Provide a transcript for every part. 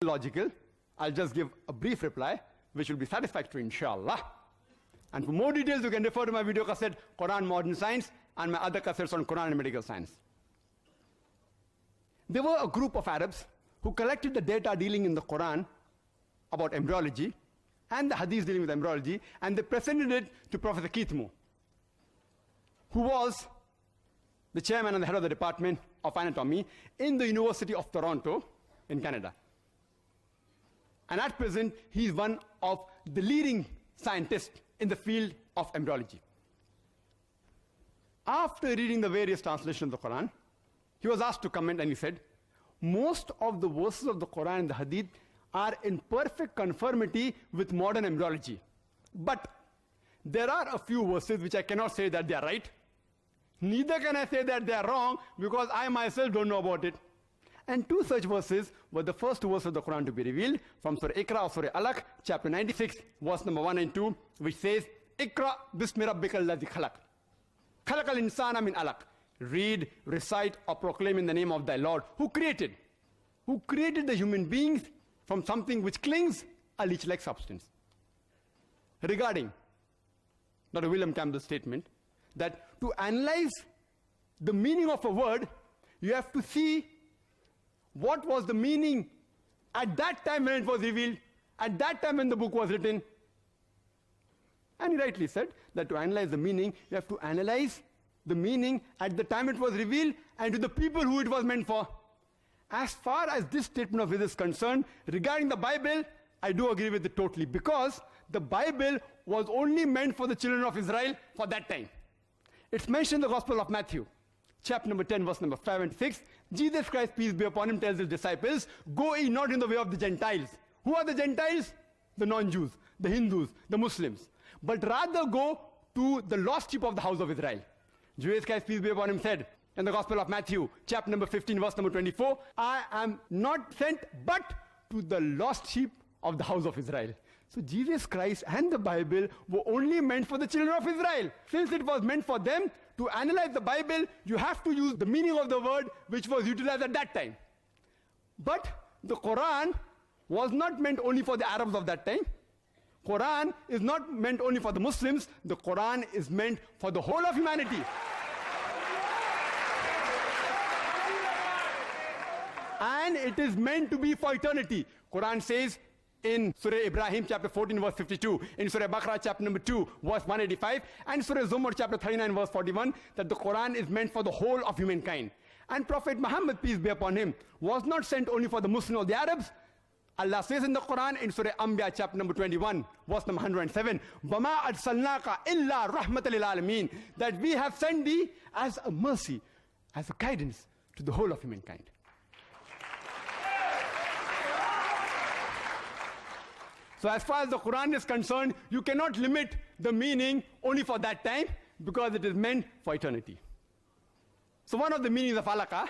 logical. I'll just give a brief reply, which will be satisfactory, inshallah. And for more details, you can refer to my video cassette, Quran Modern Science, and my other cassettes on Quran and medical science. There were a group of Arabs who collected the data dealing in the Quran about embryology and the hadiths dealing with embryology, and they presented it to Professor Keith Moore, who was the chairman and the head of the Department of Anatomy in the University of Toronto in Canada. And at present, he is one of the leading scientists in the field of embryology. After reading the various translations of the Quran, he was asked to comment, and he said, most of the verses of the Quran and the Hadith are in perfect conformity with modern embryology. But there are a few verses which I cannot say that they are right. Neither can I say that they are wrong, because I myself don't know about it. And two such verses were the first two verses of the Quran to be revealed from Surah Iqra or Surah Alaq, chapter 96, verse number 1 and 2, which says, Iqra bismi rabbikal ladhi khalaq. Khalaqal insana min alaq. Read, recite, or proclaim in the name of thy Lord, who created the human beings from something which clings, a leech-like substance. Regarding Dr. William Campbell's statement that to analyze the meaning of a word, you have to see what was the meaning at that time when it was revealed, at that time when the book was written. And he rightly said that to analyze the meaning, you have to analyze the meaning at the time it was revealed and to the people who it was meant for. As far as this statement of his is concerned, regarding the Bible, I do agree with it totally, because the Bible was only meant for the children of Israel for that time. It's mentioned in the Gospel of Matthew, chapter number 10, verse number 5 and 6. Jesus Christ, peace be upon him, tells his disciples, go ye not in the way of the Gentiles. Who are the Gentiles? The non-Jews, the Hindus, the Muslims. But rather go to the lost sheep of the house of Israel. Jesus Christ, peace be upon him, said in the Gospel of Matthew, chapter number 15, verse number 24, I am not sent but to the lost sheep of the house of Israel. So Jesus Christ and the Bible were only meant for the children of Israel. Since it was meant for them, to analyze the Bible, you have to use the meaning of the word which was utilized at that time. But the Quran was not meant only for the Arabs of that time. Quran is not meant only for the Muslims. The Quran is meant for the whole of humanity. And it is meant to be for eternity. Quran says in Surah Ibrahim, chapter 14, verse 52, in Surah Baqarah, chapter number 2, verse 185, and Surah Zumar, chapter 39, verse 41, that the Quran is meant for the whole of humankind. And Prophet Muhammad, peace be upon him, was not sent only for the Muslims or the Arabs. Allah says in the Quran, in Surah Anbiya, chapter number 21, verse number 107, وَمَا أَرْسَلْنَاكَ إِلَّا رَحْمَةً لِلْعَالَمِينَ, that we have sent thee as a mercy, as a guidance to the whole of humankind. So as far as the Quran is concerned, you cannot limit the meaning only for that time, because it is meant for eternity. So one of the meanings of alaqa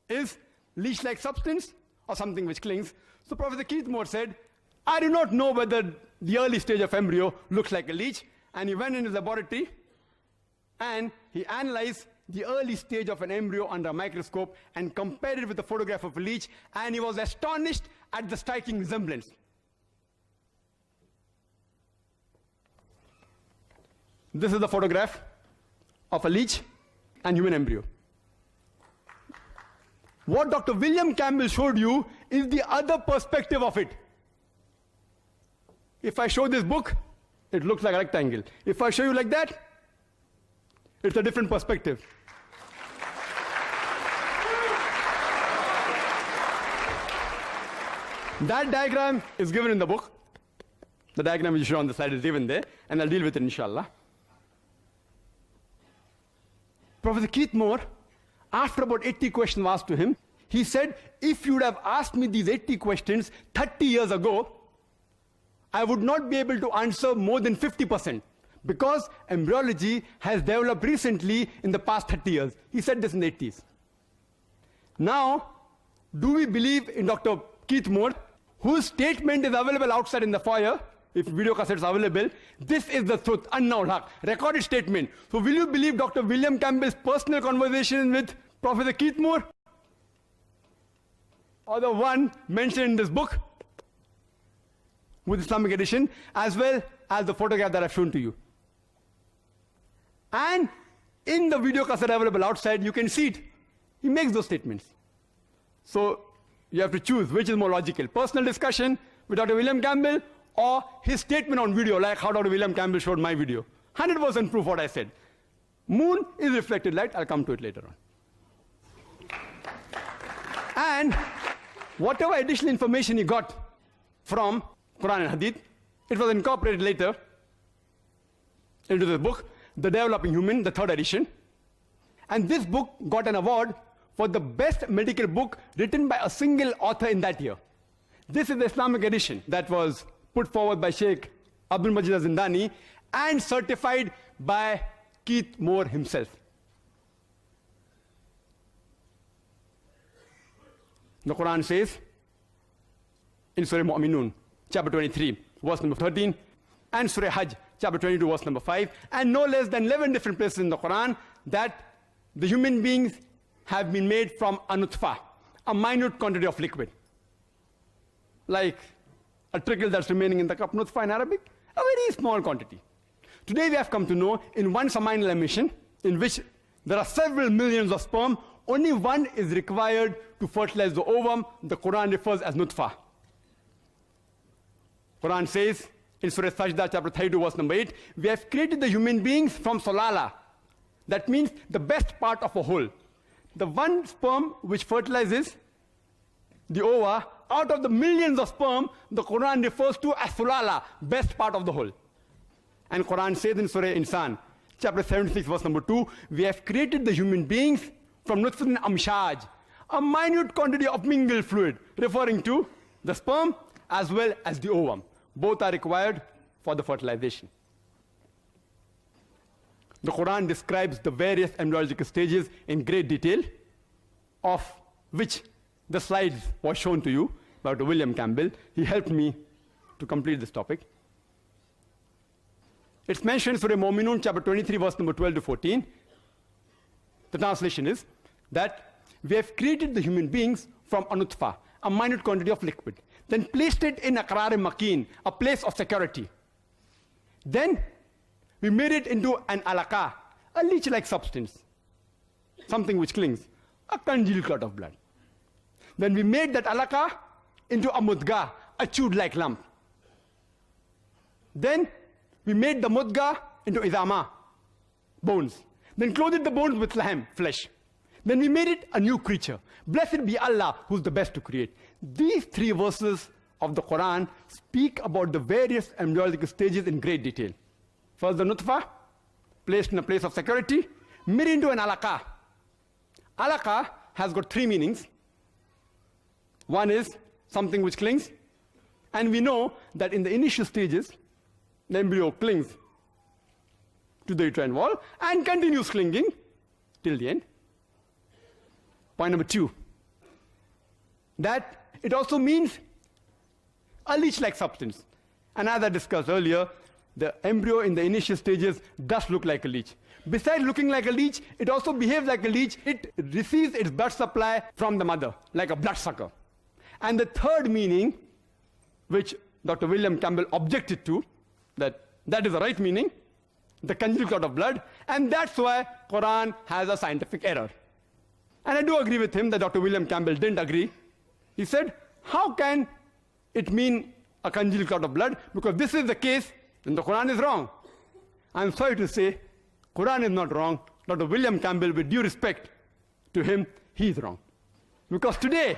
is leech-like substance or something which clings. So Professor Keith Moore said, I do not know whether the early stage of embryo looks like a leech. And he went in his laboratory and he analyzed the early stage of an embryo under a microscope and compared it with the photograph of a leech, and he was astonished at the striking resemblance. This is the photograph of a leech and human embryo. What Dr. William Campbell showed you is the other perspective of it. If I show this book, it looks like a rectangle. If I show you like that, it's a different perspective. That diagram is given in the book. The diagram which you show on the slide is given there, and I'll deal with it inshallah. Professor Keith Moore, after about 80 questions asked to him, he said, if you would have asked me these 80 questions 30 years ago, I would not be able to answer more than 50%, because embryology has developed recently in the past 30 years. He said this in the 80s. Now, do we believe in Dr. Keith Moore, whose statement is available outside in the foyer? If video cassettes are available, this is the truth, Anna Haq, recorded statement. So will you believe Dr. William Campbell's personal conversation with Professor Keith Moore? or the one mentioned in this book with Islamic edition, as well as the photograph that I've shown to you. And in the video cassette available outside, you can see it. He makes those statements. So you have to choose which is more logical. Personal discussion with Dr. William Campbell, or his statement on video, like how Dr. William Campbell showed my video. 100% proof what I said. Moon is reflected light. I'll come to it later on. And whatever additional information he got from Quran and Hadith, it was incorporated later into the book, The Developing Human, the 3rd edition. And this book got an award for the best medical book written by a single author in that year. This is the Islamic edition that was put forward by Sheikh Abdul Majid Zindani and certified by Keith Moore himself. The Quran says in Surah Mu'minun, chapter 23, verse number 13, and Surah Hajj, chapter 22, verse number 5, and no less than 11 different places in the Quran that the human beings have been made from a nutfa, a minute quantity of liquid. Like a trickle that's remaining in the cup, nutfa in Arabic, a very small quantity. Today we have come to know in one seminal emission, in which there are several millions of sperm, only one is required to fertilize the ovum. The Quran refers as nutfa. Quran says in Surah Sajda, chapter 32, verse number 8, we have created the human beings from solala. That means the best part of a whole. The one sperm which fertilizes the ova, out of the millions of sperm, the Quran refers to as sulala, best part of the whole. And Quran says in Surah Insan, chapter 76, verse number 2, we have created the human beings from nutfatin amshaj, a minute quantity of mingled fluid, referring to the sperm as well as the ovum. Both are required for the fertilization. The Quran describes the various embryological stages in great detail, of which the slides was shown to you by Dr. William Campbell. He helped me to complete this topic. It's mentioned in Surah Mu'minun, chapter 23, verse number 12 to 14. The translation is that we have created the human beings from a nutfa, a minute quantity of liquid, then placed it in a qarar-e-makin, a place of security. Then we made it into an alaqa, a leech-like substance, something which clings, a congealed clot of blood. Then we made that alaqa into a mudga, a chewed-like lump. Then we made the mudga into idama, bones. Then clothed the bones with lahm, flesh. Then we made it a new creature. Blessed be Allah, who's the best to create. These 3 verses of the Quran speak about the various embryological stages in great detail. First, the nutfa, placed in a place of security, made into an alaqa. Alaqa has got 3 meanings. One is something which clings. And we know that in the initial stages, the embryo clings to the uterine wall and continues clinging till the end. Point number 2, that it also means a leech-like substance. And as I discussed earlier, the embryo in the initial stages does look like a leech. Besides looking like a leech, it also behaves like a leech. It receives its blood supply from the mother, like a bloodsucker. And the third meaning, which Dr. William Campbell objected to, that is the right meaning, the congealed clot of blood, and that's why Quran has a scientific error. And I do agree with him that Dr. William Campbell didn't agree. He said, how can it mean a congealed clot of blood? Because this is the case, then the Quran is wrong. I'm sorry to say, Quran is not wrong. Dr. William Campbell, with due respect to him, he is wrong. Because today,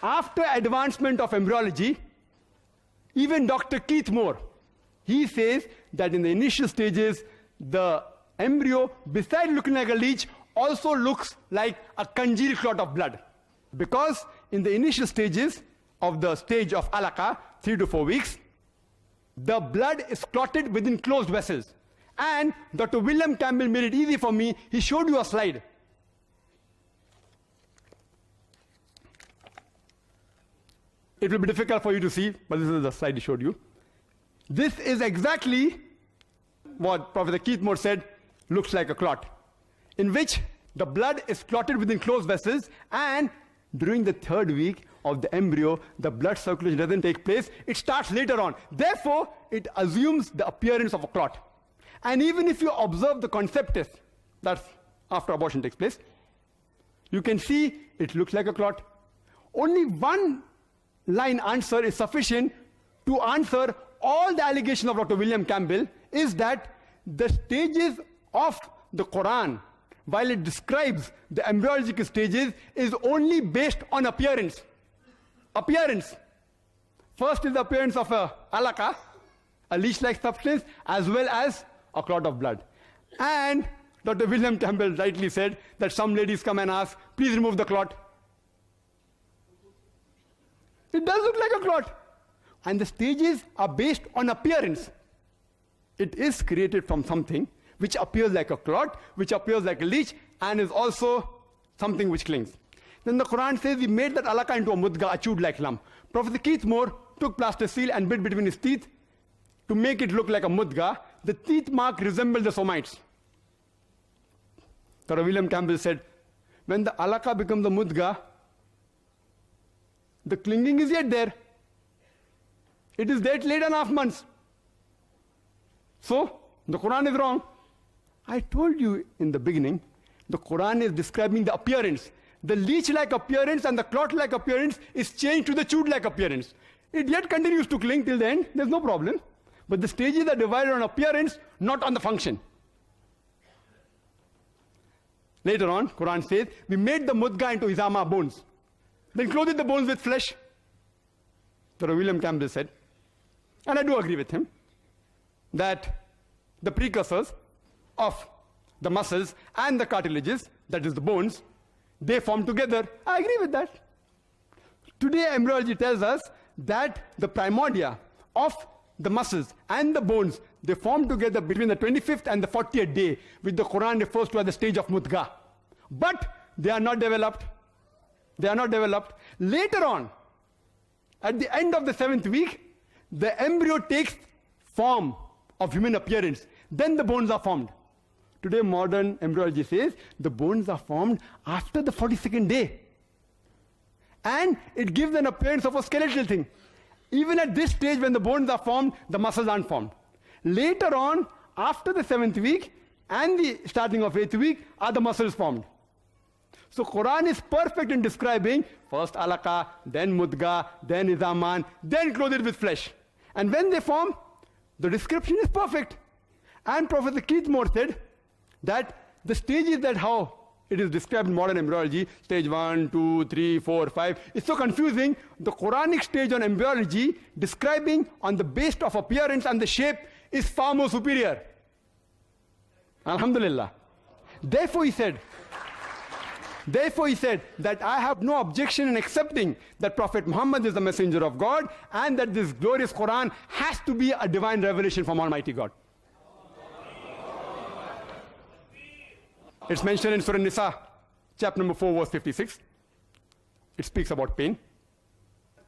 after advancement of embryology, even Dr. Keith Moore, he says that in the initial stages, the embryo, besides looking like a leech, also looks like a congealed clot of blood. Because in the initial stages of the stage of alaqa, 3 to 4 weeks, the blood is clotted within closed vessels. And Dr. William Campbell made it easy for me. He showed you a slide. It will be difficult for you to see, but this is the slide he showed you. This is exactly what Professor Keith Moore said looks like a clot, in which the blood is clotted within closed vessels, and during the 3rd week of the embryo, the blood circulation doesn't take place. It starts later on. Therefore, it assumes the appearance of a clot. And even if you observe the conceptus, that's after abortion takes place, you can see it looks like a clot. Only one line answer is sufficient to answer all the allegations of Dr. William Campbell, is that the stages of the Quran, while it describes the embryological stages, is only based on appearance. Appearance. First is the appearance of a alaka, a leech-like substance, as well as a clot of blood. And Dr. William Campbell rightly said that some ladies come and ask, please remove the clot. It does look like a clot. And the stages are based on appearance. It is created from something which appears like a clot, which appears like a leech, and is also something which clings. Then the Quran says we made that alaka into a mudga, a chewed-like lump. Professor Keith Moore took plaster seal and bit between his teeth to make it look like a mudga. The teeth mark resembled the somites. Dr. William Campbell said, when the alaka becomes a mudga, the clinging is yet there. It is there till 8.5 months. So, the Quran is wrong. I told you in the beginning, the Quran is describing the appearance. The leech-like appearance and the clot-like appearance is changed to the chewed-like appearance. It yet continues to cling till the end, there's no problem. But the stages are divided on appearance, not on the function. Later on, Quran says, we made the mudga into izama, bones. Then clothed the bones with flesh. Dr. William Campbell said, and I do agree with him, that the precursors of the muscles and the cartilages, that is the bones, they form together. I agree with that. Today, embryology tells us that the primordia of the muscles and the bones, they form together between the 25th and the 40th day, which the Quran refers to as the stage of mudga. But they are not developed. They are not developed. Later on, at the end of the 7th week, the embryo takes form of human appearance. Then the bones are formed. Today, modern embryology says the bones are formed after the 42nd day. And it gives an appearance of a skeletal thing. Even at this stage, when the bones are formed, the muscles aren't formed. Later on, after the 7th week and the starting of 8th week, are the muscles formed. So Quran is perfect in describing first alaka, then mudga, then izaman, then clothed with flesh. And when they form, the description is perfect. And Professor Keith Moore said that the stages that how it is described in modern embryology, stage 1, 2, 3, 4, 5, it's so confusing. The Quranic stage on embryology, describing on the basis of appearance and the shape, is far more superior. Alhamdulillah. Therefore he said that I have no objection in accepting that Prophet Muhammad is the messenger of God and that this glorious Quran has to be a divine revelation from Almighty God. It's mentioned in Surah Nisa, chapter number 4, verse 56. It speaks about pain.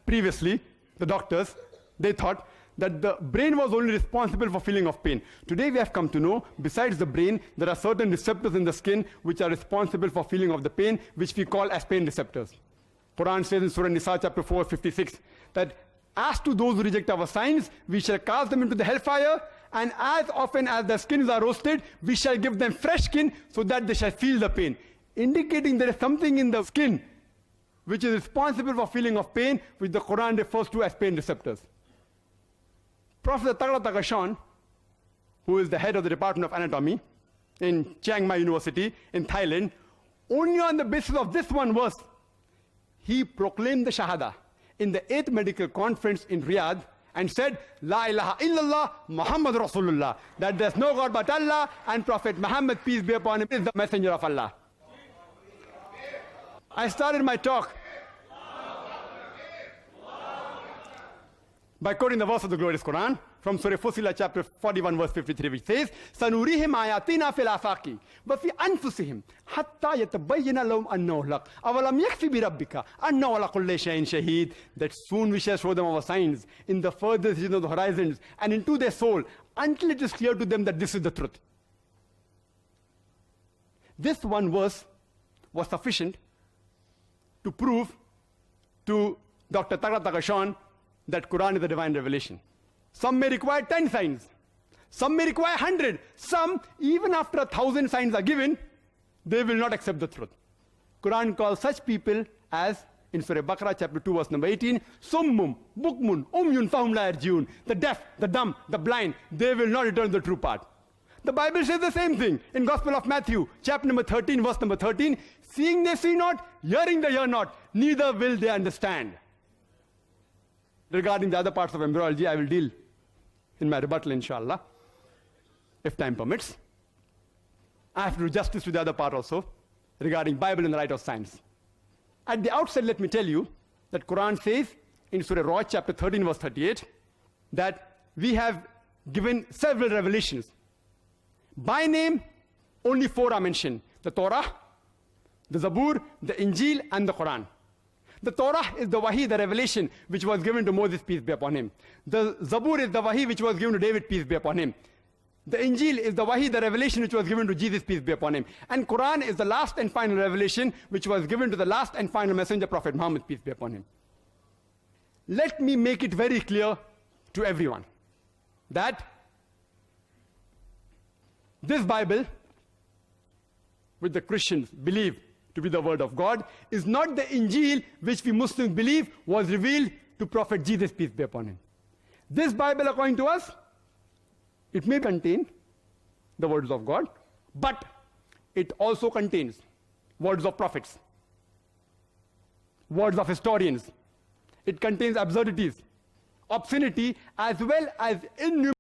Previously, the doctors, they thought that the brain was only responsible for feeling of pain. Today we have come to know, besides the brain, there are certain receptors in the skin which are responsible for feeling of the pain, which we call as pain receptors. Quran says in Surah Nisa, chapter 4, 56, that as to those who reject our signs, we shall cast them into the hellfire, and as often as their skins are roasted, we shall give them fresh skin so that they shall feel the pain. Indicating there is something in the skin which is responsible for feeling of pain, which the Quran refers to as pain receptors. Professor Tagla Tagashan, who is the head of the Department of Anatomy in Chiang Mai University in Thailand, only on the basis of this one verse, he proclaimed the Shahada in the 8th Medical Conference in Riyadh and said, La ilaha illallah Muhammad Rasulullah, that there's no God but Allah and Prophet Muhammad, peace be upon him, is the messenger of Allah. I started my talk by quoting the verse of the glorious Quran from Surah Fussilat chapter 41 verse 53, which says, Sanurihim ayatina fil afaqi wa fi anfusihim hatta yatabayyana lahum annahu al-haq awalam yakfi bi rabbika annahu ala kulli shay'in shaheed, that soon we shall show them our signs in the furthest region of the horizons and into their soul until it is clear to them that this is the truth. This one verse was sufficient to prove to Dr. Taghra Taghashan that Quran is a divine revelation. Some may require 10 signs. Some may require 100. Some, even after 1,000 signs are given, they will not accept the truth. Quran calls such people as, in Surah Baqarah, chapter 2, verse number 18, Summum, Bukmun, Umyun, Fahum la yarjiun. The deaf, the dumb, the blind, they will not return the true path. The Bible says the same thing in Gospel of Matthew, chapter number 13, verse number 13. Seeing they see not, hearing they hear not, neither will they understand. Regarding the other parts of embryology, I will deal in my rebuttal, inshallah, if time permits. I have to do justice to the other part also, regarding Bible and the right of science. At the outset, let me tell you that Quran says in Surah Ra'd, chapter 13, verse 38, that we have given several revelations. By name, only 4 are mentioned: the Torah, the Zabur, the Injil, and the Quran. The Torah is the Wahi, the revelation, which was given to Moses, peace be upon him. The Zabur is the Wahi, which was given to David, peace be upon him. The Injil is the Wahi, the revelation, which was given to Jesus, peace be upon him. And Quran is the last and final revelation, which was given to the last and final messenger, Prophet Muhammad, peace be upon him. Let me make it very clear to everyone that this Bible, which the Christians believe to be the word of God, is not the Injil which we Muslims believe was revealed to Prophet Jesus, peace be upon him. This Bible, according to us, it may contain the words of God, but it also contains words of prophets, words of historians. It contains absurdities, obscenity, as well as innumerable